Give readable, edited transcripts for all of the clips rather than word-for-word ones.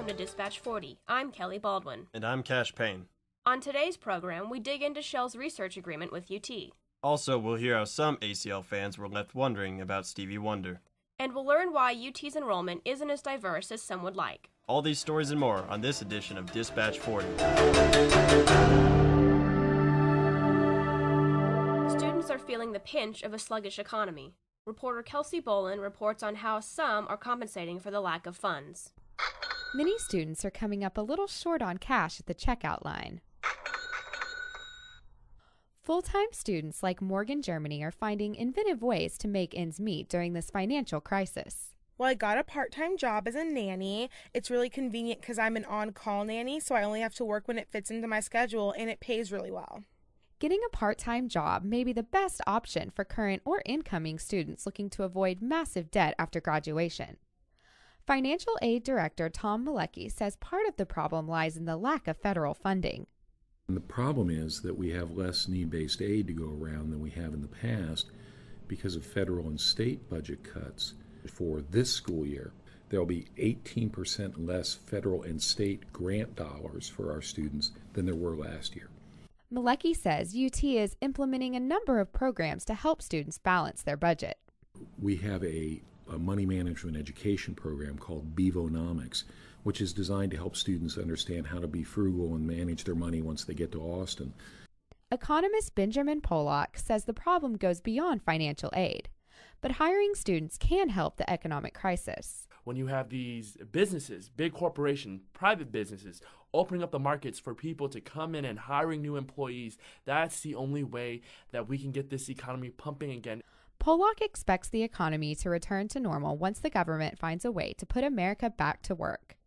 to Dispatch 40. I'm Kellie Baldwin. And I'm Payne. On today's program, we dig into Shell's research agreement with UT. Also, we'll hear how some ACL fans were left wondering about Stevie Wonder. And we'll learn why UT's enrollment isn't as diverse as some would like. All these stories and more on this edition of Dispatch 40. Students are feeling the pinch of a sluggish economy. Reporter Kelsey Bolin reports on how some are compensating for the lack of funds. Many students are coming up a little short on cash at the checkout line. Full-time students like Morgan, Germany are finding inventive ways to make ends meet during this financial crisis. Well, I got a part-time job as a nanny. It's really convenient because I'm an on-call nanny, so I only have to work when it fits into my schedule, and it pays really well. Getting a part-time job may be the best option for current or incoming students looking to avoid massive debt after graduation. Financial aid director Tom Malecki says part of the problem lies in the lack of federal funding. And the problem is that we have less need-based aid to go around than we have in the past because of federal and state budget cuts. For this school year, there will be 18% less federal and state grant dollars for our students than there were last year. Malecki says UT is implementing a number of programs to help students balance their budget. We have a money management education program called Bevonomics, which is designed to help students understand how to be frugal and manage their money once they get to Austin. Economist Benjamin Pollock says the problem goes beyond financial aid, but hiring students can help the economic crisis. When you have these businesses, big corporations, private businesses, opening up the markets for people to come in and hiring new employees, that's the only way that we can get this economy pumping again. Pollock expects the economy to return to normal once the government finds a way to put America back to work.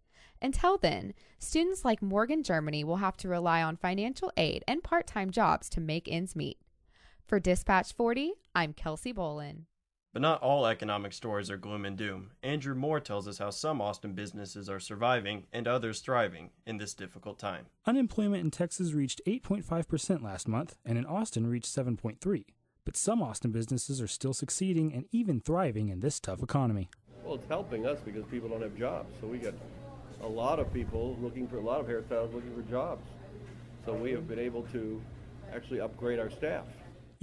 Until then, students like Morgan, Germany will have to rely on financial aid and part-time jobs to make ends meet. For Dispatch 40, I'm Kelsey Bolin. But not all economic stories are gloom and doom. Andrew Moore tells us how some Austin businesses are surviving and others thriving in this difficult time. Unemployment in Texas reached 8.5% last month, and in Austin reached 7.3%. But some Austin businesses are still succeeding and even thriving in this tough economy. Well, it's helping us because people don't have jobs. So we get a lot of people looking for, a lot of hairstylists looking for jobs. So we have been able to actually upgrade our staff.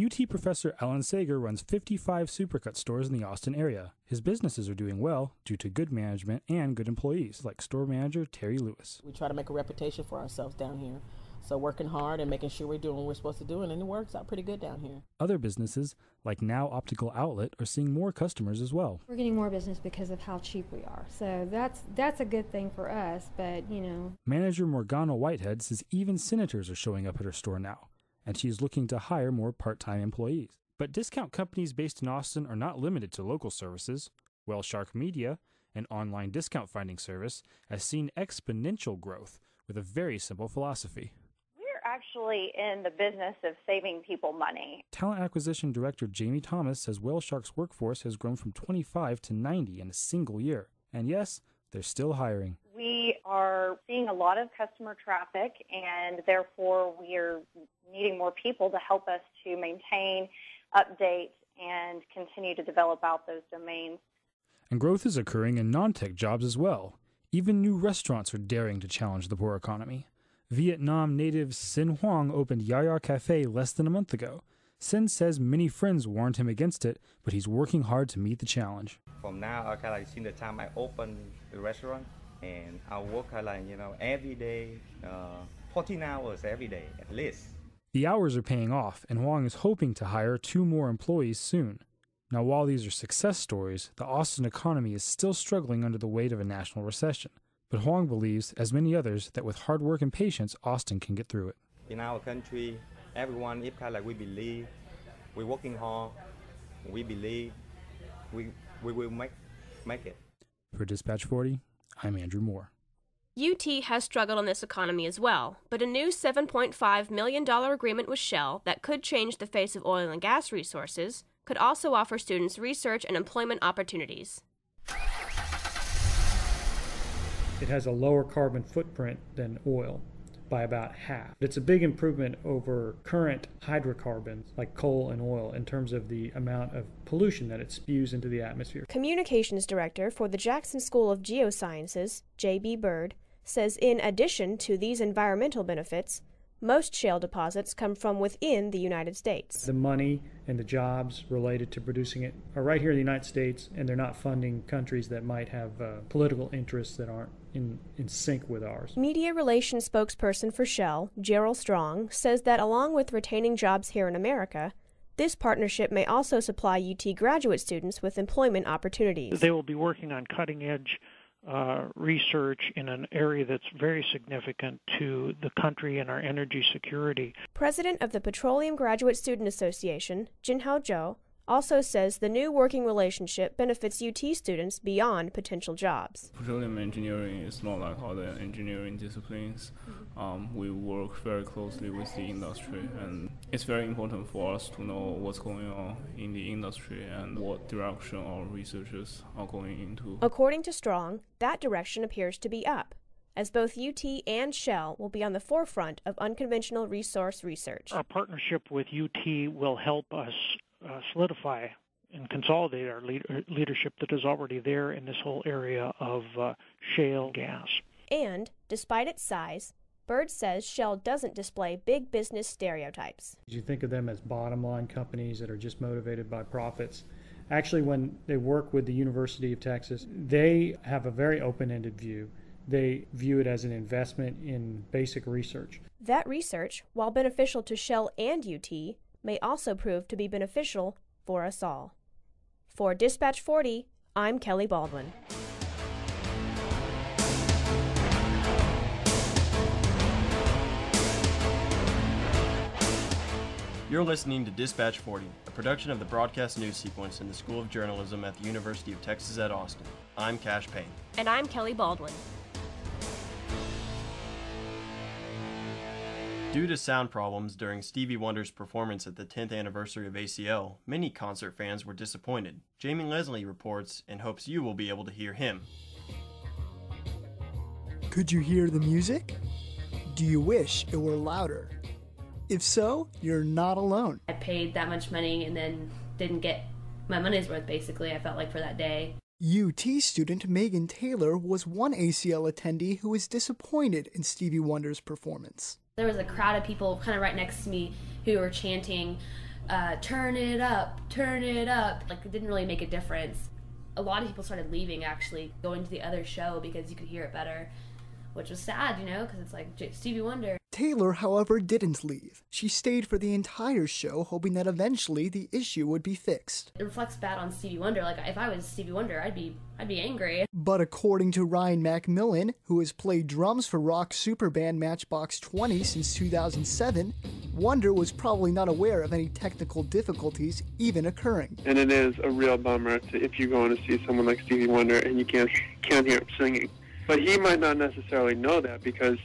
UT professor Alan Sager runs 55 Supercut stores in the Austin area. His businesses are doing well due to good management and good employees, like store manager Terry Lewis. We try to make a reputation for ourselves down here. So working hard and making sure we're doing what we're supposed to do, and it works out pretty good down here. Other businesses, like Now Optical Outlet, are seeing more customers as well. We're getting more business because of how cheap we are. So that's a good thing for us, but, you know. Manager Morgana Whitehead says even senators are showing up at her store now, and she's looking to hire more part-time employees. But discount companies based in Austin are not limited to local services. Whale Shark Media, an online discount finding service, has seen exponential growth with a very simple philosophy. Actually in the business of saving people money. Talent acquisition director Jamie Thomas says Whale Shark's workforce has grown from 25 to 90 in a single year. And yes, they're still hiring. We are seeing a lot of customer traffic, and therefore we are needing more people to help us to maintain, update, and continue to develop out those domains. And growth is occurring in non-tech jobs as well. Even new restaurants are daring to challenge the poor economy. Vietnam native Sin Huang opened Yaya Cafe less than a month ago. Sin says many friends warned him against it, but he's working hard to meet the challenge. From now, since the time I opened the restaurant, and I work every day, 14 hours every day at least. The hours are paying off, and Huang is hoping to hire 2 more employees soon. Now, while these are success stories, the Austin economy is still struggling under the weight of a national recession. But Huang believes, as many others, that with hard work and patience, Austin can get through it. In our country, everyone, if we believe, we're working hard, we believe, we will make it. For Dispatch 40, I'm Andrew Moore. UT has struggled in this economy as well, but a new $7.5 million agreement with Shell that could change the face of oil and gas resources could also offer students research and employment opportunities. It has a lower carbon footprint than oil by about half. It's a big improvement over current hydrocarbons like coal and oil in terms of the amount of pollution that it spews into the atmosphere. Communications Director for the Jackson School of Geosciences, J.B. Bird, says in addition to these environmental benefits, most shale deposits come from within the United States. The money and the jobs related to producing it are right here in the United States, and they're not funding countries that might have political interests that aren't in sync with ours. Media relations spokesperson for Shell, Gerald Strong, says that along with retaining jobs here in America, this partnership may also supply UT graduate students with employment opportunities. They will be working on cutting-edge research in an area that's very significant to the country and our energy security. President of the Petroleum Graduate Student Association, Jinhao Zhou, also says the new working relationship benefits UT students beyond potential jobs. Petroleum engineering is not like other engineering disciplines. We work very closely with the industry, and it's very important for us to know what's going on in the industry and what direction our researchers are going into. According to Strong, that direction appears to be up, as both UT and Shell will be on the forefront of unconventional resource research. Our partnership with UT will help us solidify and consolidate our leadership that is already there in this whole area of shale gas. And, despite its size, Bird says Shell doesn't display big business stereotypes. You think of them as bottom-line companies that are just motivated by profits. Actually, when they work with the University of Texas, they have a very open-ended view. They view it as an investment in basic research. That research, while beneficial to Shell and UT, may also prove to be beneficial for us all. For Dispatch 40, I'm Kellie Baldwin. You're listening to Dispatch 40, a production of the broadcast news sequence in the School of Journalism at the University of Texas at Austin. I'm Cash Payne. And I'm Kellie Baldwin. Due to sound problems during Stevie Wonder's performance at the 10th anniversary of ACL, many concert fans were disappointed. Jamie Leslie reports and hopes you will be able to hear him. Could you hear the music? Do you wish it were louder? If so, you're not alone. I paid that much money and then didn't get my money's worth, basically, I felt like, for that day. UT student Megan Taylor was one ACL attendee who was disappointed in Stevie Wonder's performance. There was a crowd of people kind of right next to me who were chanting, turn it up, turn it up. Like, it didn't really make a difference. A lot of people started leaving, actually, going to the other show because you could hear it better, which was sad, you know, because it's like Stevie Wonder. Taylor, however, didn't leave. She stayed for the entire show, hoping that eventually the issue would be fixed. It reflects bad on Stevie Wonder. Like, if I was Stevie Wonder, I'd be angry. But according to Ryan Macmillan, who has played drums for rock superband Matchbox 20 since 2007, Wonder was probably not aware of any technical difficulties even occurring. And it is a real bummer if you're going to see someone like Stevie Wonder and you can't hear him singing. But he might not necessarily know that because,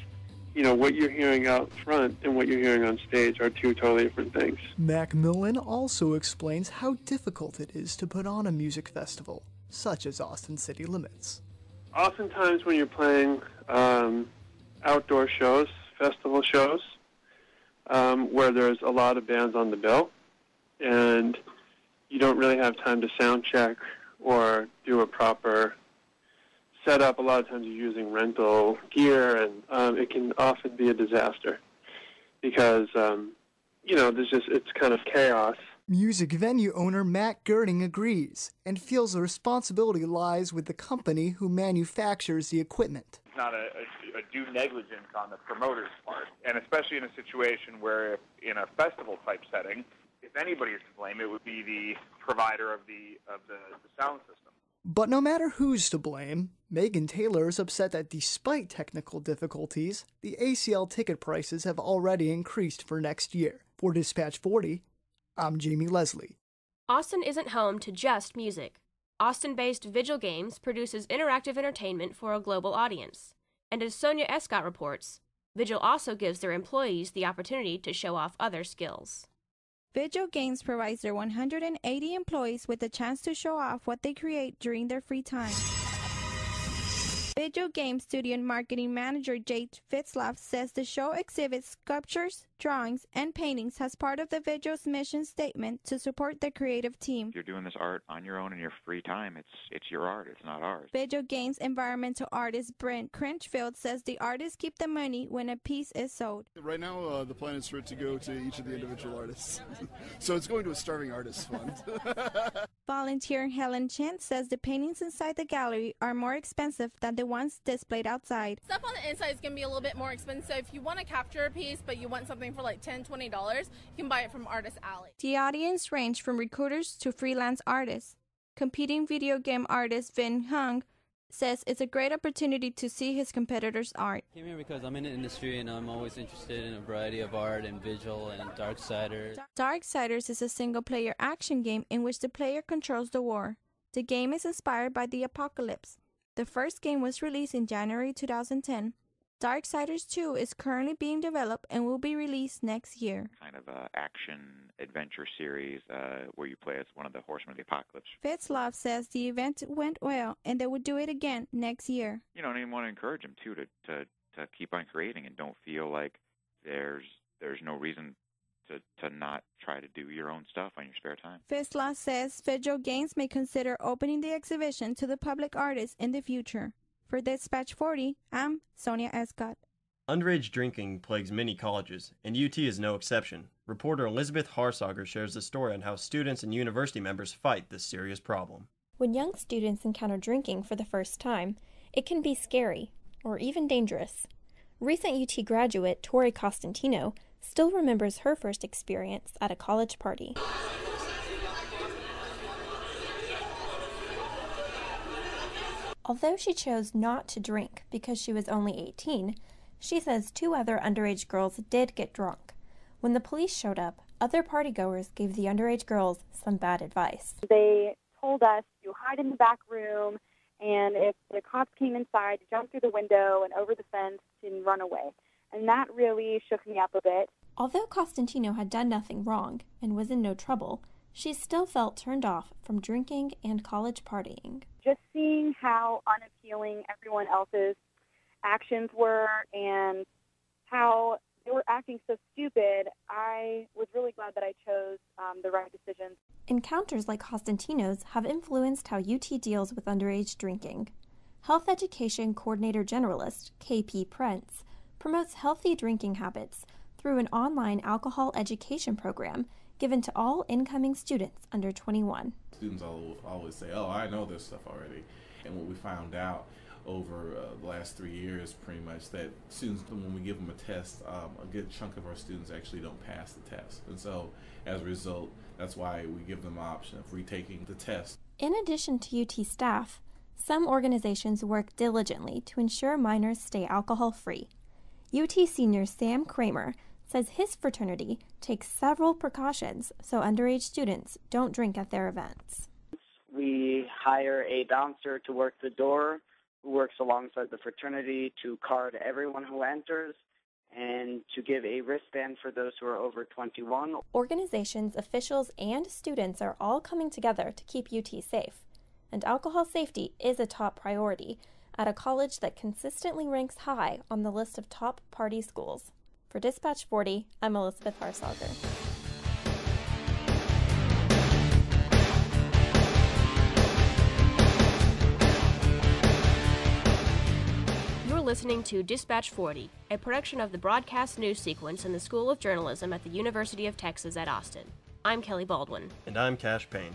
you know, what you're hearing out front and what you're hearing on stage are two totally different things. Macmillan also explains how difficult it is to put on a music festival, such as Austin City Limits. Oftentimes when you're playing outdoor shows, festival shows, where there's a lot of bands on the bill, and you don't really have time to sound check or do a proper setup, a lot of times you're using rental gear, and it can often be a disaster because, you know, it's kind of chaos. Music venue owner Matt Girding agrees and feels the responsibility lies with the company who manufactures the equipment. It's not a due negligence on the promoter's part, and especially in a situation where, in a festival-type setting, if anybody is to blame, it would be the provider of the sound system. But no matter who's to blame, Megan Taylor is upset that despite technical difficulties, the ACL ticket prices have already increased for next year. For Dispatch 40, I'm Jamie Leslie. Austin isn't home to just music. Austin-based Vigil Games produces interactive entertainment for a global audience. And as Sonia Escott reports, Vigil also gives their employees the opportunity to show off other skills. Vigil Games provides their 180 employees with the chance to show off what they create during their free time. Vigil Games studio and marketing manager Jade Fitzloff says the show exhibits sculptures, drawings, and paintings as part of the Vigil's mission statement to support the creative team. You're doing this art on your own in your free time. It's your art. It's not ours. Vigil Games environmental artist Brent Crenchfield says the artists keep the money when a piece is sold. Right now, the plan is for it to go to each of the individual artists. So it's going to a starving artist fund. Volunteer Helen Chen says the paintings inside the gallery are more expensive than the ones displayed outside. Stuff on the inside is going to be a little bit more expensive. If you want to capture a piece, but you want something for like $10, $20, you can buy it from Artist Alley. The audience ranged from recruiters to freelance artists. Competing video game artist Vin Hung says it's a great opportunity to see his competitors' art. I came here because I'm in the industry and I'm always interested in a variety of art and visual and Darksiders. Darksiders is a single-player action game in which the player controls the war. The game is inspired by the apocalypse. The first game was released in January 2010. Darksiders 2 is currently being developed and will be released next year. Kind of a action-adventure series where you play as one of the horsemen of the apocalypse. Fitzloff says the event went well and they will do it again next year. You know, and I want to encourage them, too, to keep on creating and don't feel like there's no reason to not try to do your own stuff on your spare time. Fitzloff says Vigil Games may consider opening the exhibition to the public artists in the future. For Dispatch 40, I'm Sonia Escott. Underage drinking plagues many colleges, and UT is no exception. Reporter Elizabeth Harsager shares the story on how students and university members fight this serious problem. When young students encounter drinking for the first time, it can be scary, or even dangerous. Recent UT graduate Tori Costantino still remembers her first experience at a college party. Although she chose not to drink because she was only 18, she says 2 other underage girls did get drunk. When the police showed up, other partygoers gave the underage girls some bad advice. They told us to hide in the back room, and if the cops came inside, to jump through the window and over the fence and run away. And that really shook me up a bit. Although Costantino had done nothing wrong and was in no trouble, she still felt turned off from drinking and college partying. Just seeing how unappealing everyone else's actions were and how they were acting so stupid, I was really glad that I chose the right decision. Encounters like Costantino's have influenced how UT deals with underage drinking. Health Education Coordinator Generalist KP Prentz promotes healthy drinking habits through an online alcohol education program given to all incoming students under 21. Students always say, oh, I know this stuff already. And what we found out over the last 3 years, pretty much, that students, when we give them a test, a good chunk of our students actually don't pass the test. And so, as a result, that's why we give them an option of retaking the test. In addition to UT staff, some organizations work diligently to ensure minors stay alcohol-free. UT senior Sam Kramer says his fraternity takes several precautions so underage students don't drink at their events. We hire a bouncer to work the door who works alongside the fraternity to card everyone who enters and to give a wristband for those who are over 21. Organizations, officials, and students are all coming together to keep UT safe, and alcohol safety is a top priority at a college that consistently ranks high on the list of top party schools. For Dispatch 40, I'm Elizabeth Harsager. You're listening to Dispatch 40, a production of the Broadcast News Sequence in the School of Journalism at the University of Texas at Austin. I'm Kellie Baldwin. And I'm Cash Payne.